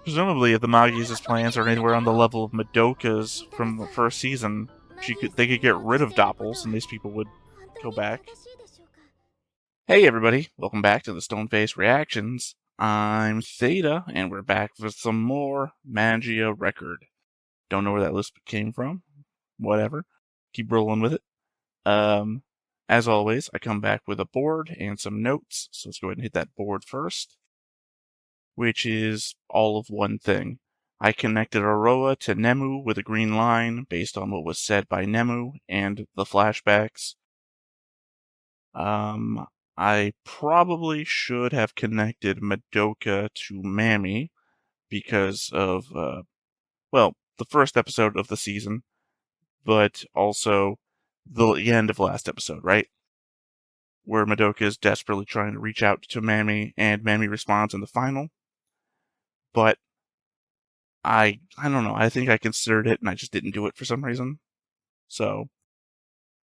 Presumably, if the Magia's plans are anywhere on the level of Madoka's from the first season, they could get rid of Doppels, and these people would go back. Hey everybody, welcome back to the Stoneface Reactions. I'm Theta, and we're back with some more Magia record. Don't know where that list came from. Whatever. Keep rolling with it. As always, I come back with a board and some notes, so let's go ahead and hit that board first, which is all of one thing. I connected Aroa to Nemu with a green line based on what was said by Nemu and the flashbacks. I probably should have connected Madoka to Mami because of, the first episode of the season, but also the end of last episode, right? Where Madoka is desperately trying to reach out to Mami, and Mami responds in the final. But I don't know, I think I considered it and I just didn't do it for some reason. So,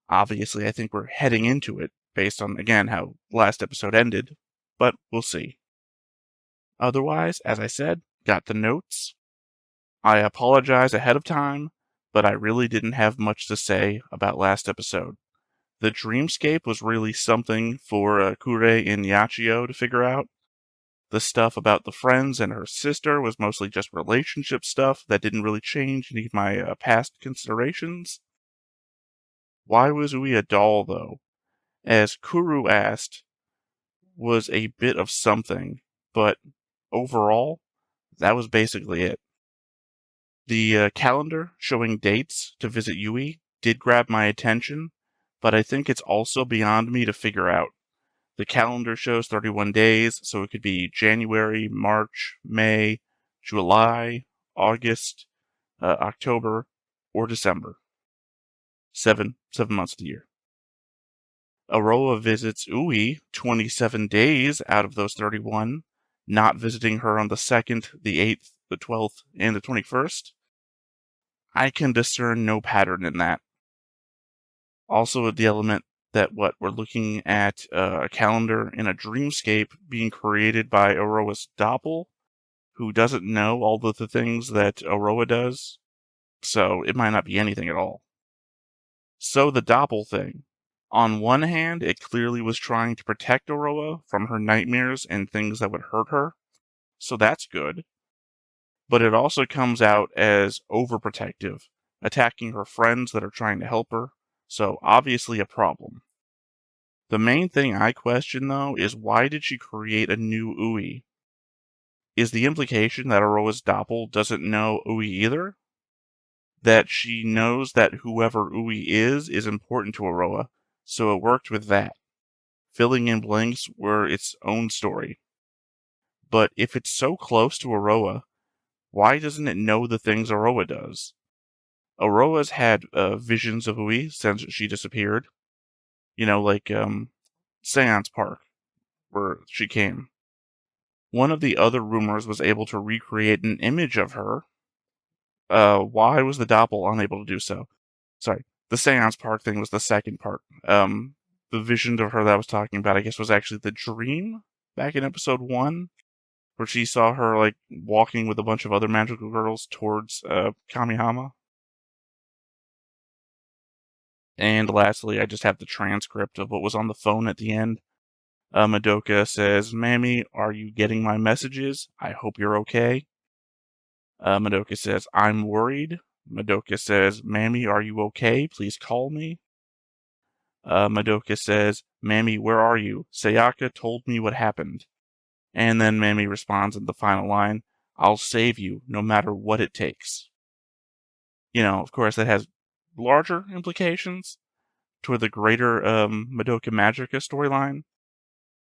obviously I think we're heading into it based on, again, how last episode ended, but we'll see. Otherwise, as I said, got the notes. I apologize ahead of time, but I really didn't have much to say about last episode. The dreamscape was really something for Kure and Yachio to figure out. The stuff about the friends and her sister was mostly just relationship stuff that didn't really change any of my past considerations. Why was Ui a doll, though? As Kuru asked, was a bit of something, but overall, that was basically it. The calendar showing dates to visit Yui did grab my attention, but I think it's also beyond me to figure out. The calendar shows 31 days, so it could be January, March, May, July, August, October, or December. 7 months of the year. Aroa visits Ui 27 days out of those 31, not visiting her on the 2nd, the 8th, the 12th, and the 21st. I can discern no pattern in that. Also, the element that we're looking at a calendar in a dreamscape being created by Aroa's Doppel, who doesn't know all of the things that Aroa does, so it might not be anything at all. So the Doppel thing. On one hand, it clearly was trying to protect Aroa from her nightmares and things that would hurt her, so that's good. But it also comes out as overprotective, attacking her friends that are trying to help her, so obviously a problem. The main thing I question, though, is why did she create a new Ui? Is the implication that Aroa's Doppel doesn't know Ui either? That she knows that whoever Ui is important to Aroa, so it worked with that. Filling in blanks were its own story. But if it's so close to Aroa, why doesn't it know the things Aroa does? Aroa's had visions of Ui since she disappeared. You know, like Seance Park, where she came. One of the other rumors was able to recreate an image of her. Why was the Doppel unable to do so? Sorry, the Seance Park thing was the second part. The vision of her that I was talking about, I guess, was actually the dream back in episode 1, where she saw her, like, walking with a bunch of other magical girls towards Kamihama. And lastly, I just have the transcript of what was on the phone at the end. Madoka says, "Mami, are you getting my messages? I hope you're okay." Madoka says, "I'm worried." Madoka says, "Mami, are you okay? Please call me." Madoka says, "Mami, where are you? Sayaka told me what happened." And then Mami responds in the final line, "I'll save you, no matter what it takes." You know, of course, that has larger implications toward the greater Madoka Magica storyline.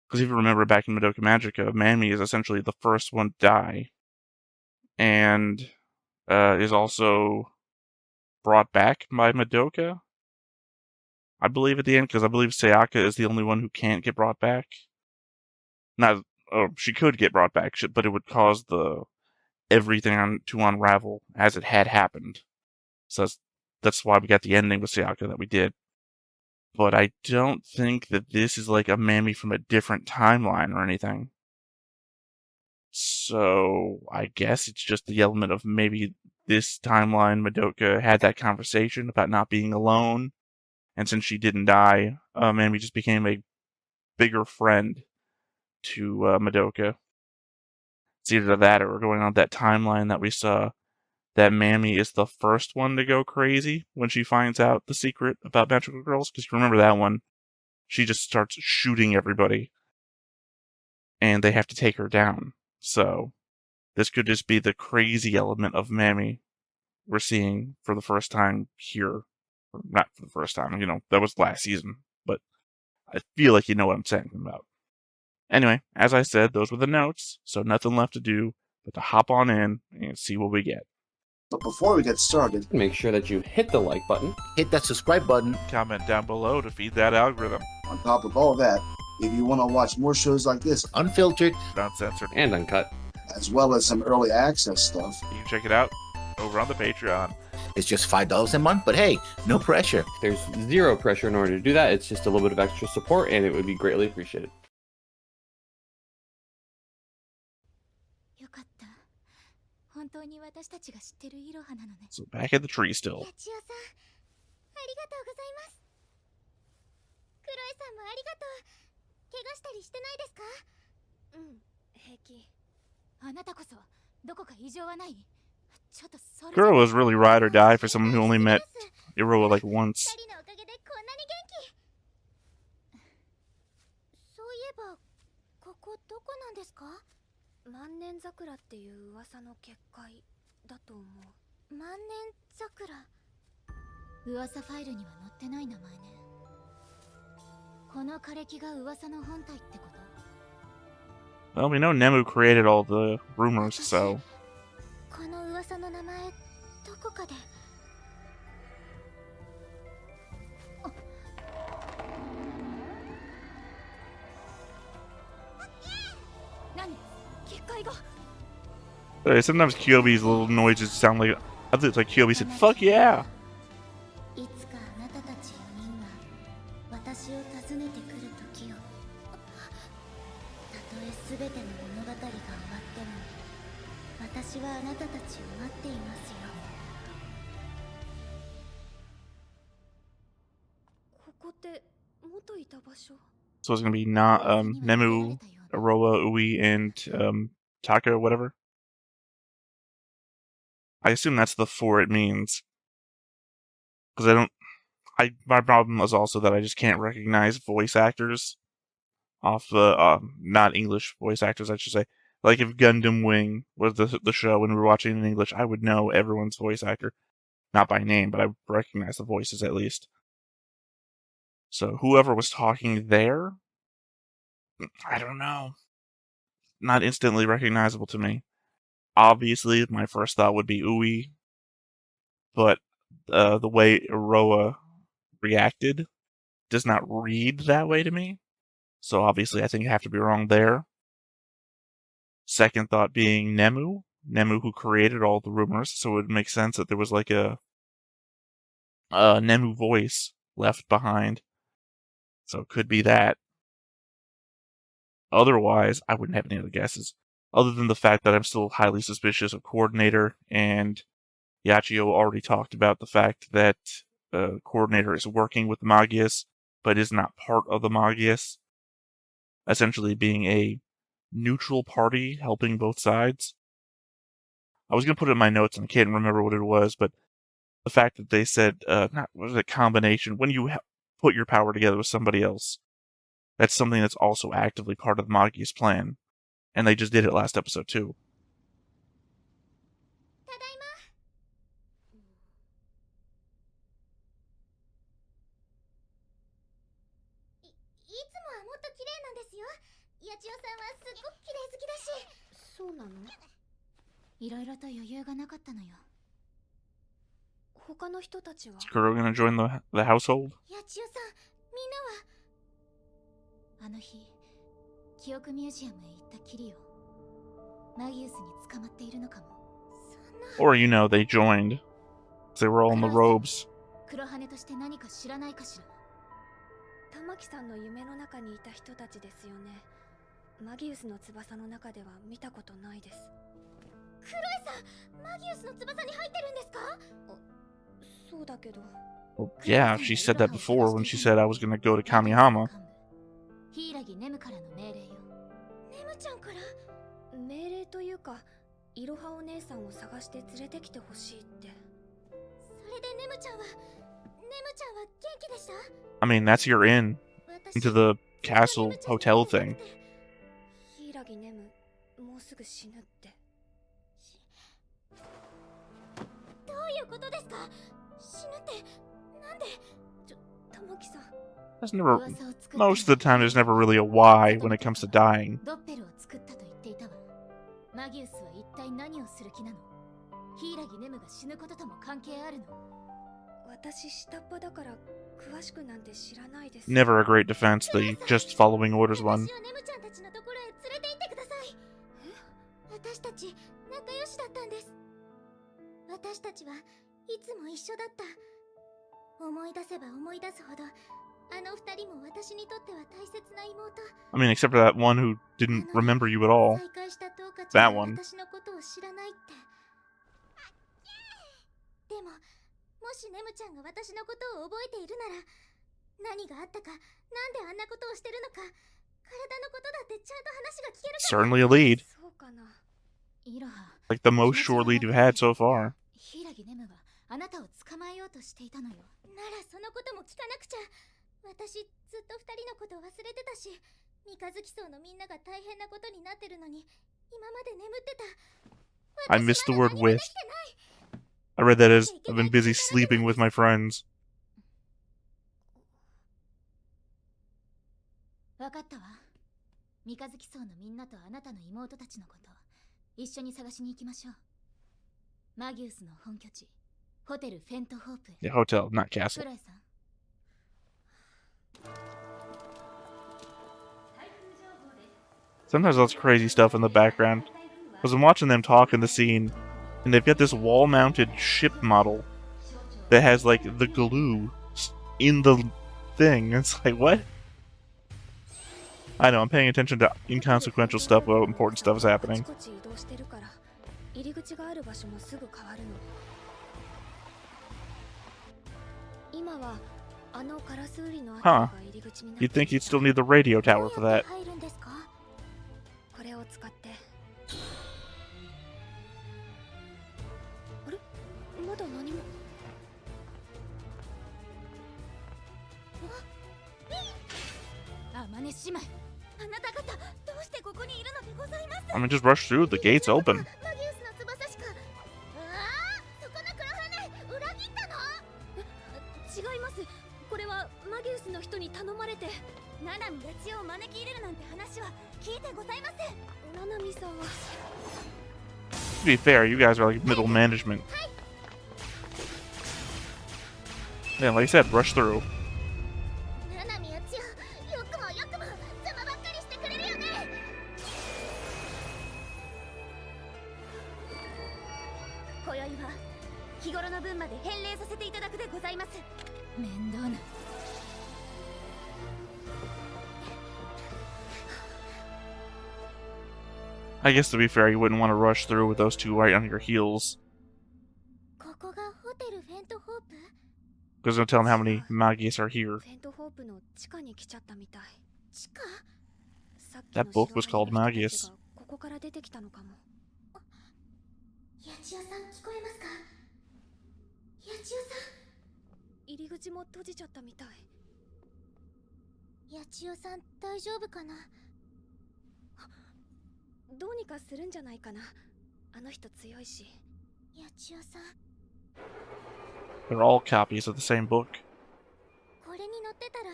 Because if you remember back in Madoka Magica, Mami is essentially the first one to die. And is also brought back by Madoka, I believe, at the end, because I believe Sayaka is the only one who can't get brought back. She could get brought back, but it would cause everything to unravel as it had happened. So that's why we got the ending with Sayaka that we did. But I don't think that this is like a Mami from a different timeline or anything. So I guess it's just the element of maybe this timeline Madoka had that conversation about not being alone, and since she didn't die, Mami just became a bigger friend to Madoka. It's either that or we're going on that timeline that we saw that Mammy is the first one to go crazy when she finds out the secret about magical girls. Because you remember that one, she just starts shooting everybody, and they have to take her down. So this could just be the crazy element of Mammy we're seeing for the first time here. Or not for the first time, that was last season, but I feel like you know what I'm saying about. Anyway, as I said, those were the notes, so nothing left to do but to hop on in and see what we get. But before we get started, make sure that you hit the like button, hit that subscribe button, comment down below to feed that algorithm. On top of all that, if you want to watch more shows like this, unfiltered, uncensored, and uncut, as well as some early access stuff, you can check it out over on the Patreon. It's just $5 a month, but hey, no pressure. There's zero pressure in order to do that. It's just a little bit of extra support, and it would be greatly appreciated. So back at the tree still. Kuro was really ride or die for someone who only met Iroha like once. Well, we know Nemu created all the rumors, so... Sometimes Kyobi's little noises sound like... I think it's like Kyobi said, "Fuck yeah!" So it's gonna be Nemu, Iroha, Ui, and Taka, whatever. I assume that's the 4 it means. Because my problem is also that I just can't recognize voice actors off the, not English voice actors, I should say. Like if Gundam Wing was the show and we were watching in English, I would know everyone's voice actor. Not by name, but I would recognize the voices at least. So whoever was talking there, I don't know. Not instantly recognizable to me. Obviously, my first thought would be Ui, but the way Iroha reacted does not read that way to me. So obviously, I think I have to be wrong there. Second thought being Nemu who created all the rumors, so it would make sense that there was like a Nemu voice left behind. So it could be that. Otherwise, I wouldn't have any other guesses. Other than the fact that I'm still highly suspicious of Coordinator, and Yachio already talked about the fact that Coordinator is working with the Magias, but is not part of the Magias. Essentially being a neutral party helping both sides. I was going to put it in my notes and I can't remember what it was, but the fact that they said, what was it, combination, when you put your power together with somebody else, that's something that's also actively part of the Magia's plan. And they just did it last episode too. Is Kuro gonna join the household? Or, they joined. They were all in the robes. マギウスの翼の中では見たことないです。クロエさん、マギウスの翼に入ってるんですか？そうだけど。Well, yeah, she said that before when she said I was gonna go to Kamihama. ヒイラギネムからの命令よ。ネムちゃんから？命令というか、イロハお姉さんを探して連れてきてほしいって。それでネムちゃんは元気でした？ I mean, that's your in into the castle hotel thing. ヒイラギネム、もうすぐ死ぬって。どういうことですか？死ぬってなんで？玉木さん。There's never, most of the time, there's never really a why when it comes to dying. ドッペルを作ったと言っていたわ。マギウスは一体何をする気なの？ヒイラギネムが死ぬこととも関係あるの？私下っ端だから詳しくなんて知らないです。 Never a great defense, the just following orders one. 私をネムちゃんたちのところへ連れて行ってください。私たち仲良しだったんです。私たちはいつも一緒だった。思い出せば思い出すほど、あの二人も私にとっては大切な妹。I mean, except for that one who didn't remember you at all. 再会したトウカち That ゃんは one. 私のことを知らないって。でも、もしネムちゃんが私のことを覚えているなら、何があったか、なんであんなことをしてるのか、体のことだってちゃんと話が聞けるかも。 Certainly a lead. そうかな。イロハ。 Like the most sure lead you've had so far. ヒイラギネムはあなたを捕まえようとしていたのよ。ならそのことも聞かなくちゃ。私ずっと二人のこと忘れてたし、三日月荘のみんなが大変なことになってるのに、今まで眠ってた。 I missed the word with. I read that as I've been busy sleeping with my friends. わかったわ。三日月荘のみんなとあなたの妹たちのこと、一緒に探しに行きましょう。マギウスの本拠地、ホテルフェントホープへ。 Yeah, hotel, not castle. クロエさん。Sometimes there's crazy stuff in the background. Because I'm watching them talk in the scene, and they've got this wall-mounted ship model that has, like, the glue in the thing. It's like, what? I know, I'm paying attention to inconsequential stuff while important stuff is happening. あちこち移動してるから入り口がある場所もすぐ変わるの。今はあのカラスウリの跡が入り口になって You'd think you'd still need the radio tower for that. 入るんですか？これを使って。あれ？まだ何も。あ、マネ姉妹。あなた方、どうしてここにいるのでございます？ I mean, just rush through, the gate's open. マギウスの翼しか。そこの黒羽、裏切ったの？違います。これはマギウスの人に頼まれて。ナナミヤチを招き入れるなんて話は聞いてございません。ナナミさんは。 To be fair, you guys are like middle management. Yeah, like I said, rush through. ナナミヤチよくも邪魔ばっかりしてくれるよね。今宵は日頃の分まで返礼させていただくでございます。面倒な。I guess to be fair, you wouldn't want to rush through with those two right on your heels. ここがホテルフェントホープ？ Because don't tell them how many Magias are here. フェントホープの地下に来ちゃったみたい。地下？さっきの That book was called 白羽の人た Magius. ちがここから出てきたのかも。ヤチオさん聞こえますか？ヤチオさ入り口も閉じちゃったみたい。ん、ヤチオさん大丈夫かな？どうにかするんじゃないかな。あの人強いし。ヤチオさん。 They're all copies of the same book. これに乗ってたら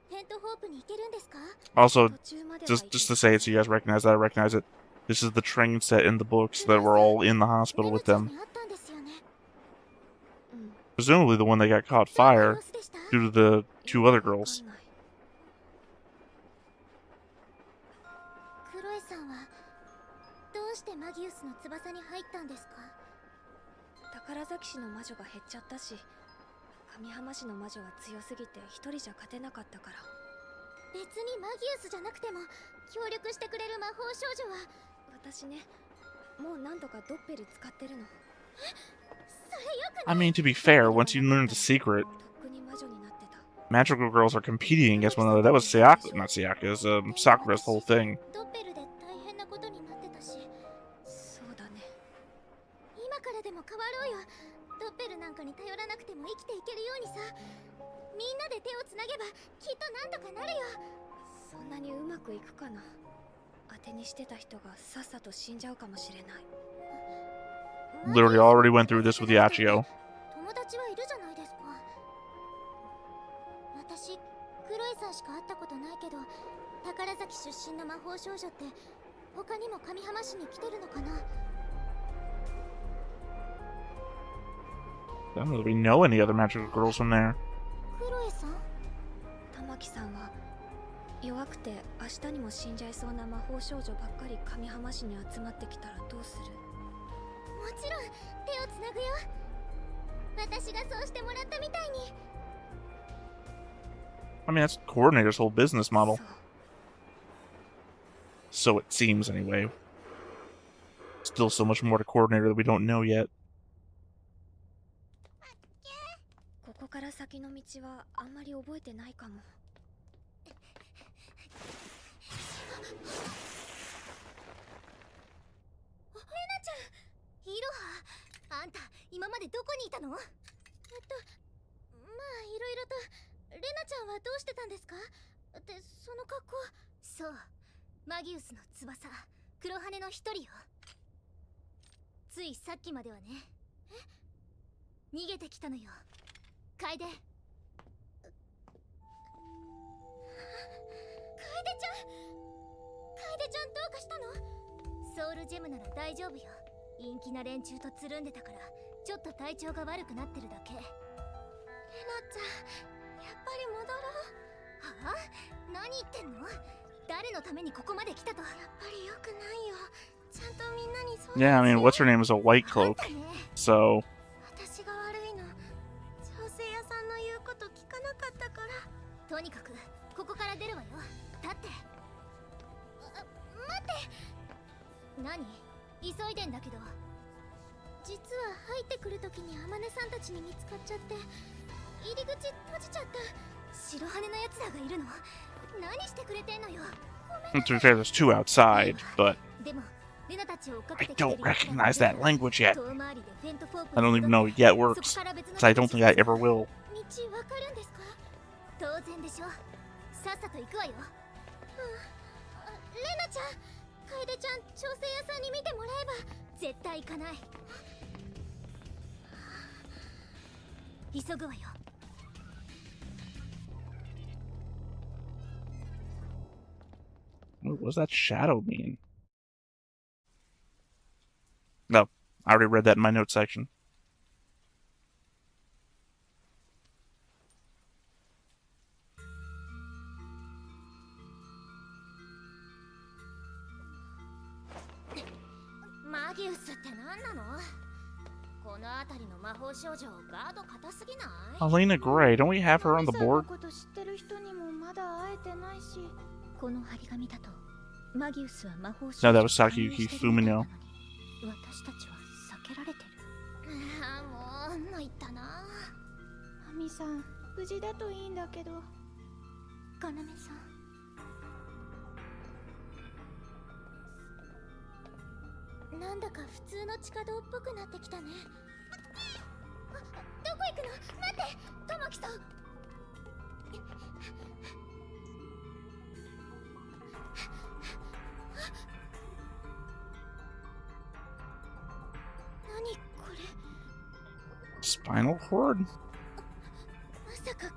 フェントホープに行けるんですか？ Also, 途中までは just to say it so you guys recognize that I recognize it. This is the train set in the books that were all in the hospital with them. ネムちゃんに会ったんですよね。うん。 Presumably the one that got caught fire どんな様子でした？ due to the two other girls. わかんない。クロエさんはどうしてマギウスの翼に入ったんですか？宝崎市の魔女が減っちゃったし、上浜市の魔女は強すぎて一人じゃ勝てなかったから。別にマギウスじゃなくても協力してくれる魔法少女は。私ね、もう何度かドッペル使ってるの。それよく I mean, to be fair, once you learn the secret, とっくに魔女になってた。 magical girls are competing against one another. That was Sayaka, not Sayaka's, Sakura's whole thing. ドッペルで大変なことになってたし、そうだね。今からでも変わろうよ。ドッペルなんかに頼らなくても生きていけるようにさ。みんなで手をつなげばきっとなんとかなるよ。そんなにうまくいくかな。当てにしてた人がさっさと死んじゃうかもしれない。 Literally already went through this with Yachio. 友達はいるじゃないですか。私、クロエさんしか会ったことないけど、宝崎出身の魔法少女って他にも上浜市に来てるのかな。 I don't really know any other magical girls from there. クロエさん？玉木さんは弱くて明日にも死んじゃいそうな魔法少女ばっかり上浜市に集まってきたらどうする？もちろん手をつなぐよ。私がそうしてもらったみたいに。 I mean, that's the coordinator's whole business model. そう。 So it seems, anyway. Still so much more to coordinator that we don't know yet. ここから先の道はあんまり覚えてないかも。イロハ、あんた今までどこにいたの？まあいろいろと。レナちゃんはどうしてたんですか？で、その格好。そう、マギウスの翼、黒羽の一人よ。ついさっきまではね。逃げてきたのよ、楓。楓ちゃん、楓ちゃんどうかしたの？ソウルジェムなら大丈夫よ。陰気な連中とつるんでたからちょっと体調が悪くなってるだけ。レナちゃん、やっぱり戻ろう。はあ？何言ってんの？誰のためにここまで来たと？やっぱり良くないよ。ちゃんとみんなにそう。 Yeah, I mean, what's her name is a white cloak. So, 私が悪いの。調整屋さんの言うこと聞かなかったから。とにかくここから出るわよ。立って。待って。何？急いでんだけど。実は入ってくるときに天音さんたちに見つかっちゃって、入り口閉じちゃった。白羽のやつらがいるの。何してくれてんのよ。ごめん。 to be fair, there's two outside, but でもレナたちを追っか I けてきてる don't recognize that language yet. 遠回りでフェントフォーク I don't even know it yet works. そこから別の So I don't think I ever will. 道わかるんですか？当然でしょ。さっさと行くわよ。レナちゃん、楓ちゃん、調整屋さんに見てもらえば。絶対行かない。急ぐわよ。 What does that shadow mean? No, I already read that in my notes section. Magius って何なの？この辺りの魔法少女、ガード硬すぎない？ Elena Gray, don't we have her on the board? この張り紙だと、マギウスは魔法少 No, 女 that was Sakiyuki Fumino. 私たちは避けられてる。ああ、もう参ったな。アミさん、無事だといいんだけど。カナメさん。なんだか普通の地下道っぽくなってきたね。どこ行くの？待って、玉木さん。何これ？ Spinal cord? まさかこ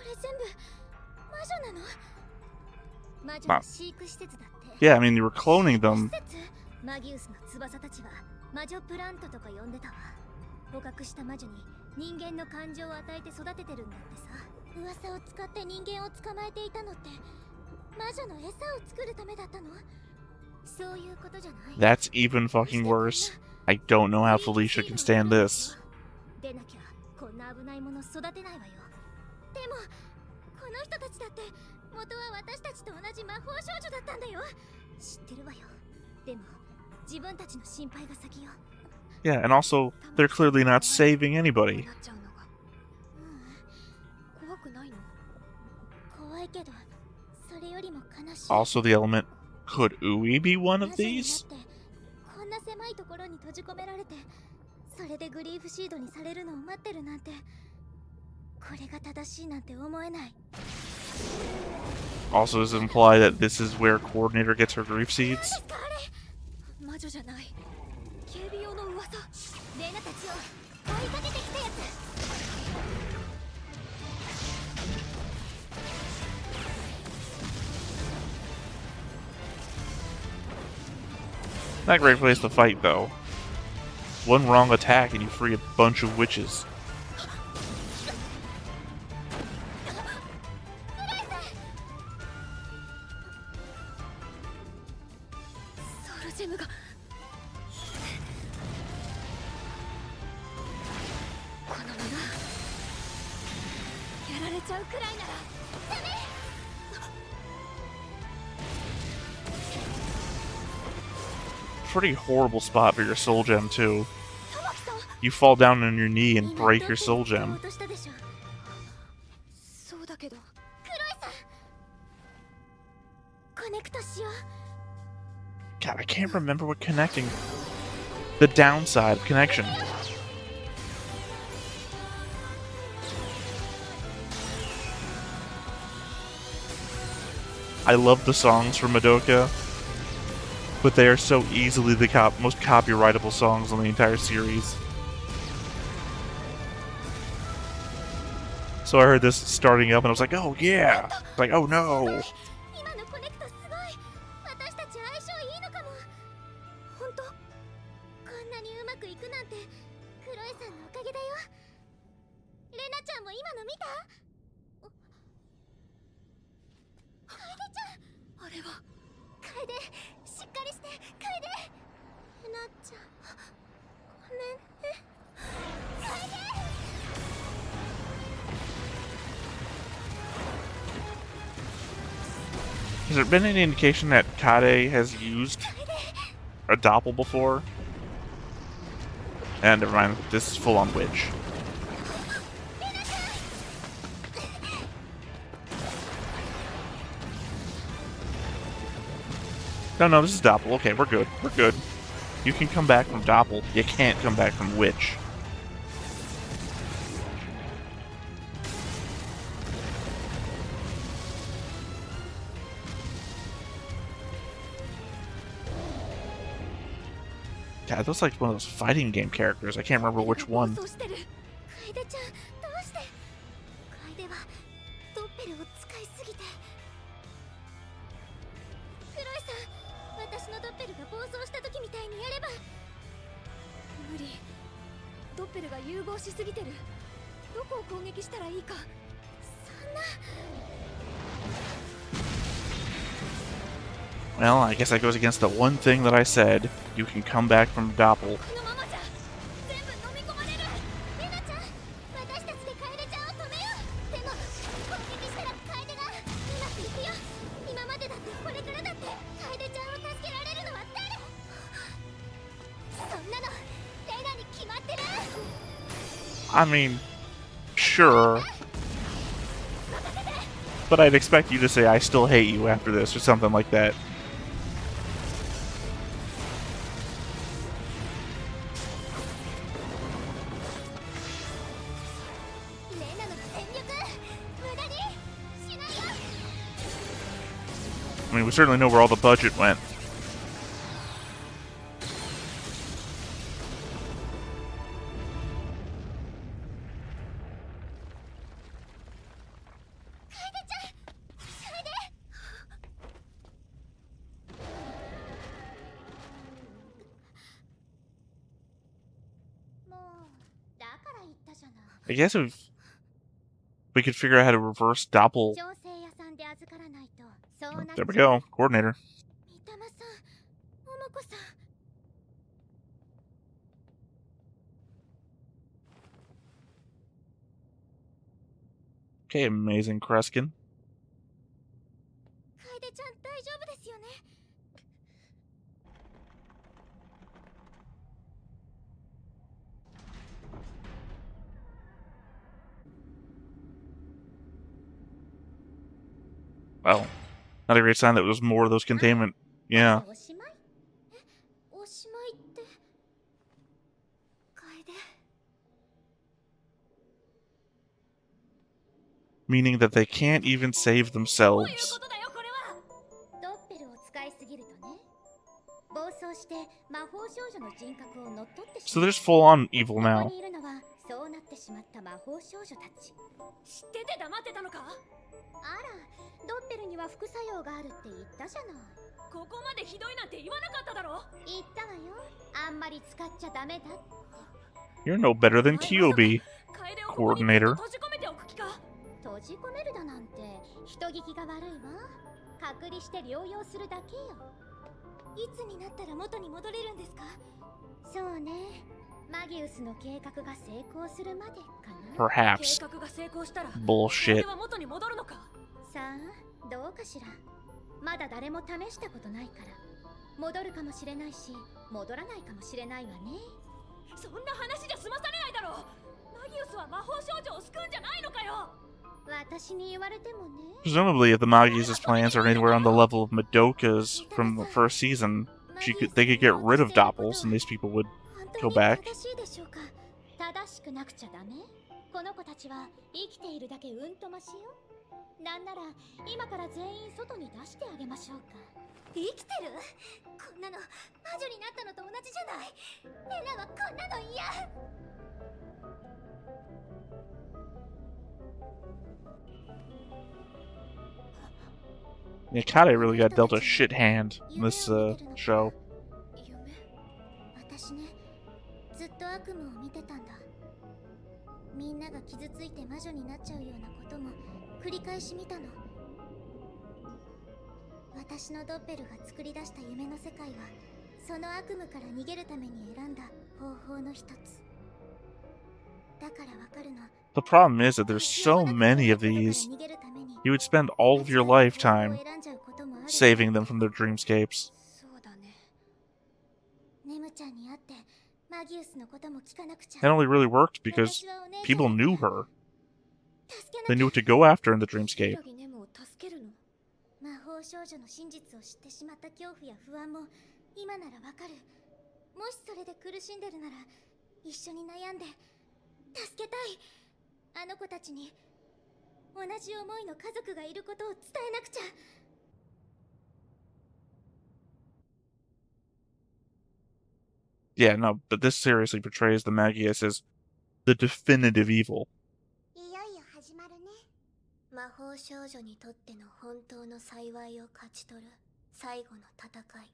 れ全部魔女なの？魔女の飼育施設だって。 Yeah, I mean, you were cloning them. マギウスの翼たちは魔女プラントとか呼んでたわ。捕獲した魔女に人間の感情を与えて育ててるんだってさ。噂を使って人間を捕まえていたのって魔女の餌を作るためだったの？そういうことじゃない？ That's even fucking worse. I don't know how Felicia can stand this. でなきゃこんな危ないもの育てないわよ。でもこの人たちだって元は私たちと同じ魔法少女だったんだよ。知ってるわよ。でも自分たちの心配が先よ。 Yeah, and also, they're clearly not saving anybody. なっちゃうのが。怖くないの？怖いけどそれよりも悲しい。 Also, the element, could Ui be one of 魔女にな these? ってこんな狭いところに閉じ込められて、それでグリーフシードにされるのを待ってるなんて、これが正しいなんて思えない。 Also, does it imply that this is where Coordinator gets her grief seeds? 魔女じゃない。警備用の噂。レイナたちを追いかけてきたやつ。 Not a great place to fight, though. One wrong attack and you free a bunch of witches. ソウルジェムが。このままやられちゃうくらいなら。 Pretty horrible spot for your soul gem, too. You fall down on your knee and break your soul gem. そうだけど。コネクトしよう。 God, I can't remember what connecting... The downside of connection. I love the songs from Madoka, but they are so easily the most copyrightable songs on the entire series. So I heard this starting up and I was like, oh yeah! Like, oh no! 今のコネクトすごい。私たち相性いいのかも。本当？こんなにうまくいくなんてクロエさんのおかげだよ。レナちゃんも今の見た？楓ちゃん。あれは。楓、しっかりして、楓。レナちゃん、ごめんね。楓。 Has there been any indication that Kade has used a doppel before? And never mind, this is full on witch. No, this is doppel. Okay, we're good. We're good. You can come back from doppel. You can't come back from witch. God, that's like one of those fighting game characters. I can't remember which one. 楓ちゃん、どうして？楓はドッペルを使いすぎて。クロエさん、私のドッペルが暴走した時みたいにやれば。無理。ドッペルが融合しすぎてる。どこを攻撃したらいいか。そんな。 Well, I guess that goes against the one thing that I said. You can come back from doppel. このままじゃ全部飲み込まれる。レナちゃん、私たちで楓ちゃんを止めよう。でも攻撃したら楓がうまくいくよ。今までだってこれからだって楓ちゃんを助けられるのは誰？そんなのレナに決まってる。 I mean, sure. But I'd expect you to say, I still hate you after this, or something like that. I mean, we certainly know where all the budget went. I guess if we could figure out how to reverse doppel. There we go, coordinator. Okay, amazing Kreskin. Oh, not a great sign that it was more of those containment. Yeah. おしまい？え、おしまいって。楓。 Meaning that they can't even save どういうこ themselves. とだよこれは。ドッペルを使いすぎるとね、暴走して魔法少女の人格を乗っ取ってし So まう。 there's full on evil ここ now. にいるのはそうなってしまった魔法少女たち。知ってて黙ってたのか？あら、ドッペルには副作用があるって言ったじゃない。ここまでひどいなんて言わなかっただろ。言ったわよ。あんまり使っちゃダメだ。 You're no better than Kyobi, 楓をここにずっ coordinator. と閉じ込めておく気か。閉じ込めるだなんて人聞きが悪いわ。隔離して療養するだけよ。いつになったら元に戻れるんですか？そうね。マギウスの計画が成功するまでかな。 Perhaps. 計画が成功したら Bullshit. 楓は元に戻るのか？さあ、どうかしら。まだ誰も試したことないから。戻るかもしれないし、戻らないかもしれないわね。そんな話じゃ済まされないだろう。マギウスは魔法少女を救うんじゃないのかよ。私に言われてもね。 Presumably, if the Magia's plans are anywhere on the level of Madoka's from the first season, they could get rid of Doppels, and these people would go back. 正しいでしょうか。正しくなくちゃダメ。この子たちは生きているだけうんとましよ。なんなら今から全員外に出してあげましょうか。生きてる？こんなの魔女になったのと同じじゃない。エナはこんなの嫌。 Yeah, Kade really got dealt a shit hand in this show. 私ね、ずっと悪夢を見てたんだ。みんなが傷ついて魔女になっちゃうようなことも繰り返し見たの。私のドッペルが作り出した夢の世界は、その悪夢から逃げるために選んだ方法の一つ。だからわかるの。 The problem is that there's so many of these, you would spend all of your lifetime saving them from their dreamscapes. そうだね。ネムちゃんに会ってマギウスのことも聞かなくちゃ。 It only really worked because people knew her. They knew what to go after in the dreamscape. ネムを助けるの。魔法少女の真実を知ってしまった恐怖や不安も今ならわかる。もしそれで苦しんでるなら一緒に悩んで助けたい。あの子たちに同じ思いの家族がいることを伝えなくちゃ。 Yeah, no, but this seriously portrays the Magius as the definitive evil. いよいよ始まるね。魔法少女にとっての本当の幸いを勝ち取る最後の戦い。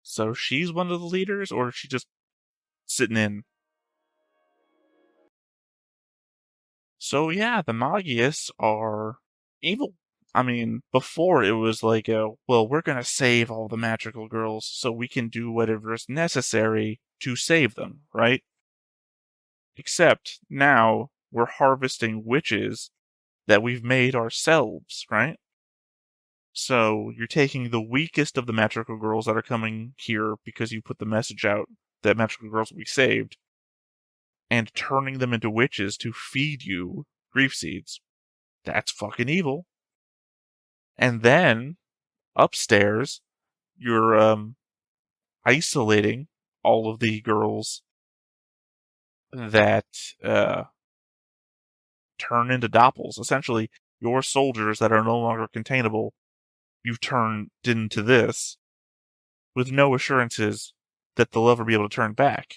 So she's one of the leaders, or is she just sitting in? So yeah, the Magius are evil. I mean, before it was like, well, we're gonna save all the magical girls so we can do whatever is necessary to save them, right? Except now we're harvesting witches that we've made ourselves, right? So you're taking the weakest of the magical girls that are coming here because you put the message out that magical girls will be saved, and turning them into witches to feed you grief seeds. That's fucking evil. And then, upstairs, you're isolating all of the girls that turn into Doppels. Essentially, your soldiers that are no longer containable, you've turned into this, with no assurances that they'll ever be able to turn back.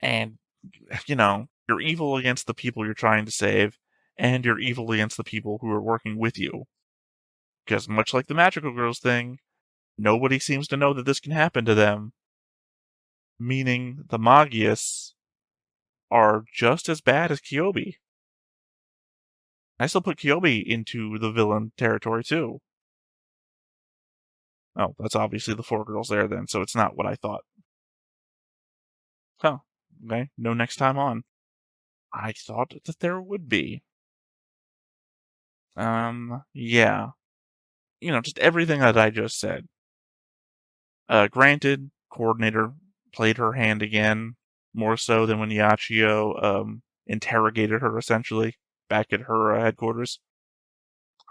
And, you know, you're evil against the people you're trying to save, and you're evil against the people who are working with you. Because much like the Magical Girls thing, nobody seems to know that this can happen to them. Meaning the Magius are just as bad as Kyobi. I still put Kyobi into the villain territory too. Oh, that's obviously the 4 girls there then, so it's not what I thought. Huh. Okay, no next time on. I thought that there would be. Yeah. You know, just everything that I just said. Granted, Coordinator played her hand again, more so than when Yachiyo interrogated her essentially back at her headquarters.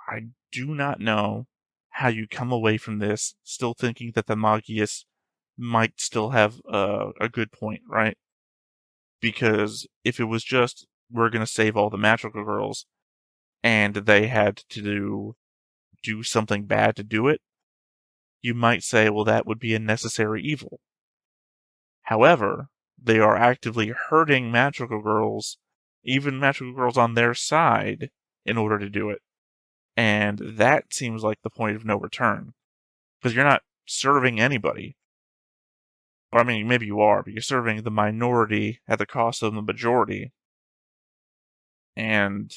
I do not know how you come away from this still thinking that the Magias might still have a good point, right? Because if it was just, we're going to save all the magical girls, and they had to do something bad to do it, you might say, well, that would be a necessary evil. However, they are actively hurting magical girls, even magical girls on their side, in order to do it. And that seems like the point of no return. Because you're not serving anybody. Or, I mean, maybe you are, but you're serving the minority at the cost of the majority. And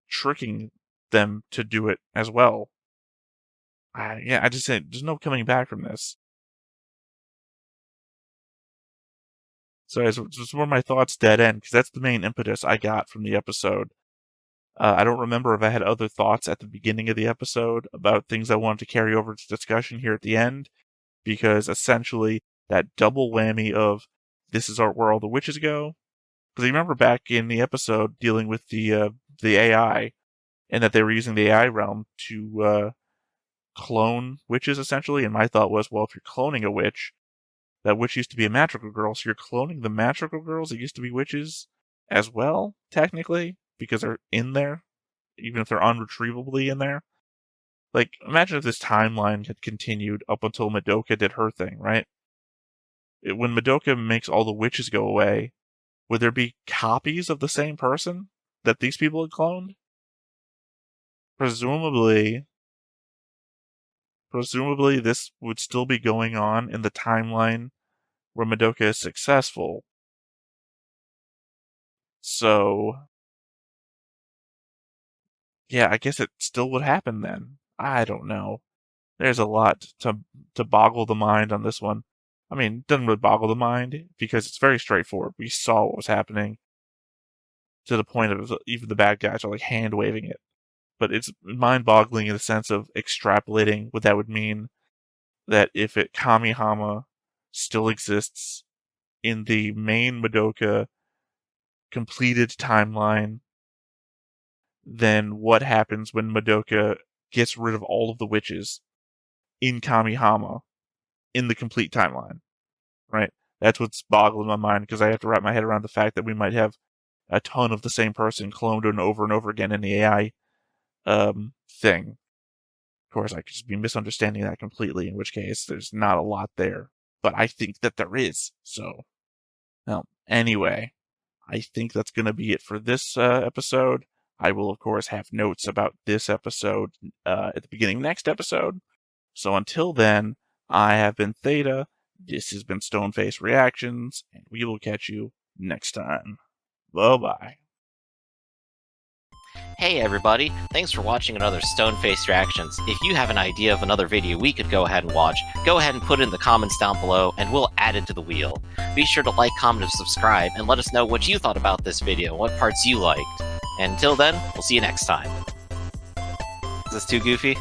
tricking them to do it as well. I just say, there's no coming back from this. So, just where my thoughts dead end, because that's the main impetus I got from the episode. I don't remember if I had other thoughts at the beginning of the episode about things I wanted to carry over to discussion here at the end, because essentially that double whammy of this is where all the witches go. Because you remember back in the episode dealing with the AI, and that they were using the AI realm to clone witches essentially, and my thought was, well, if you're cloning a witch, that witch used to be a magical girl, so you're cloning the magical girls that used to be witches as well, technically, because they're in there, even if they're unretrievably in there. Like, imagine if this timeline had continued up until Madoka did her thing, right? When Madoka makes all the witches go away, would there be copies of the same person that these people had cloned? Presumably this would still be going on in the timeline where Madoka is successful. So, yeah, I guess it still would happen then. I don't know. There's a lot to boggle the mind on this one. I mean, it doesn't really boggle the mind because it's very straightforward. We saw what was happening to the point of even the bad guys are like hand waving it. But it's mind-boggling in the sense of extrapolating what that would mean, that if Kamihama still exists in the main Madoka completed timeline, then what happens when Madoka gets rid of all of the witches in Kamihama in the complete timeline, right? That's what's boggling my mind, because I have to wrap my head around the fact that we might have a ton of the same person cloned and over again in the AI thing. Of course, I could just be misunderstanding that completely, in which case there's not a lot there. But I think that there is. So, well, anyway, I think that's going to be it for this episode. I will, of course, have notes about this episode at the beginning of next episode. So until then, I have been Theta, this has been Stoneface Reactions, and we will catch you next time. Bye-bye. Hey everybody, thanks for watching another Stoneface Reactions. If you have an idea of another video we could go ahead and watch, go ahead and put it in the comments down below and we'll add it to the wheel. Be sure to like, comment, and subscribe, and let us know what you thought about this video, what parts you liked. And until then, we'll see you next time. Is this too goofy?